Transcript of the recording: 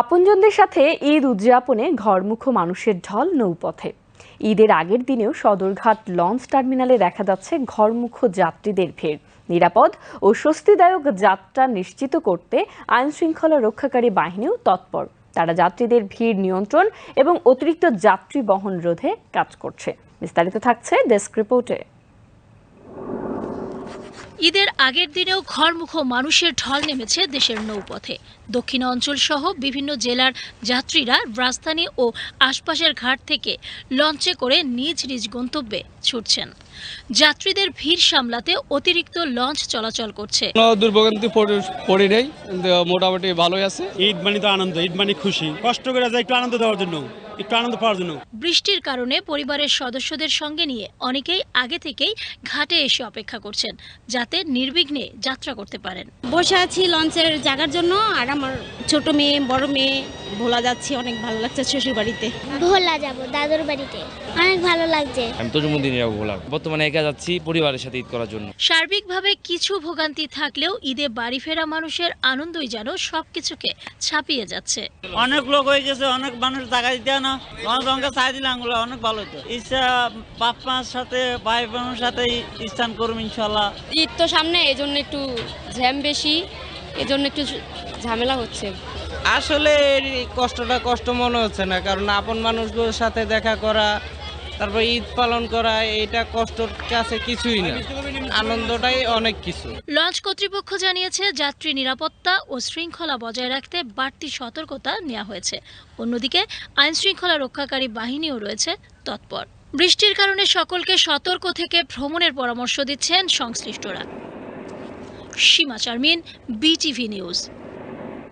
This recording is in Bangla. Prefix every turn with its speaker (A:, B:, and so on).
A: আপনজনদের সাথে ঈদ উদযাপনে ঘরমুখো মানুষের ঢল নৌপথে। ঈদের আগের দিনেও সদরঘাট লঞ্চ টার্মিনালে দেখা যাচ্ছে ঘরমুখো যাত্রীদের ভিড়। নিরাপদ ও স্বস্তিদায়ক যাত্রা নিশ্চিত করতে আইন শৃঙ্খলা রক্ষাকারী বাহিনীও তৎপর। তারা যাত্রীদের ভিড় নিয়ন্ত্রণ এবং অতিরিক্ত যাত্রী বহন রোধে কাজ করছে। বিস্তারিত থাকছে ডেস্ক রিপোর্টে।
B: ঈদের আগের দিনেও ঘরমুখো মানুষের ঢল নেমেছে দেশের নৌপথে। দক্ষিণাঞ্চল সহ বিভিন্ন জেলার যাত্রীরা রাজধানী ও আশপাশের ঘাট থেকে লঞ্চে করে নিজ নিজ গন্তব্যে ছুটছেন। যাত্রীদের ভিড় সামলাতে অতিরিক্ত লঞ্চ চলাচল করছে।
C: দুর্ভোগান্তি পড়ে নেই, মোটামুটি ভালোই আছে।
D: ঈদ মানে তো আনন্দ, ঈদ মানে খুশি, কষ্ট করে যায় একটু আনন্দ দেওয়ার জন্য, একটু আনন্দ পাওয়ার জন্য।
B: বৃষ্টির কারণে পরিবারের সদস্যদের সঙ্গে নিয়ে অনেকেই আগে থেকেই ঘাটে এসে অপেক্ষা করছেন, যাতে নির্বিঘ্নে যাত্রা করতে পারেন।
E: বসে আছি লঞ্চের জায়গার জন্য, আর আমার ছোট মেয়ে বড় মেয়ে ভোলা যাচ্ছি, অনেক ভালো লাগছে। শ্বশুর বাড়িতে
F: ভোলা যাব, দাদুর বাড়িতে অনেক ভালো লাগছে।
G: আমি তো জন্মদিনে যাবো ভোলা, বর্তমানে একা যাচ্ছি পরিবারের সাথে ঈদ করার জন্য।
B: সার্বিকভাবে কিছু ভোগান্তি থাকলেও ঈদে বাড়ি ফেরা মানুষের আনন্দই যেন সবকিছুকে ছাপিয়ে যাচ্ছে।
H: অনেক লোক হয়ে গেছে, অনেক মানুষ জায়গা দিতে না, রঙে চাই দিলে আঙুলো অনেক ভালো হতো। ইচ্ছা বাপ মার সাথে ভাই বোনের সাথে স্থান করুন ইনশাল্লাহ।
E: ঈদ তো সামনে, এই জন্য একটু জ্যাম বেশি, এই জন্য একটু ঝামেলা হচ্ছে।
I: আসলে কষ্টটা কষ্ট মনে হচ্ছে না, কারণ আপন মানুষগুলোর সাথে দেখা করা, তারপর ঈদ পালন করা, এটা কষ্টর কাছে কিছুই না, আনন্দটাই অনেক কিছু।
B: লঞ্চ কর্তৃপক্ষ জানিয়েছে, যাত্রী নিরাপত্তা ও শৃঙ্খলা বজায় রাখতে বাড়তি সতর্কতা নেওয়া হয়েছে। অন্যদিকে আইন শৃঙ্খলা রক্ষাকারী বাহিনীও রয়েছে তৎপর। বৃষ্টির কারণে সকলকে সতর্ক থেকে ভ্রমণের পরামর্শ দিচ্ছেন সংশ্লিষ্টরা। সীমা চারমিন, বিটিভি নিউজ।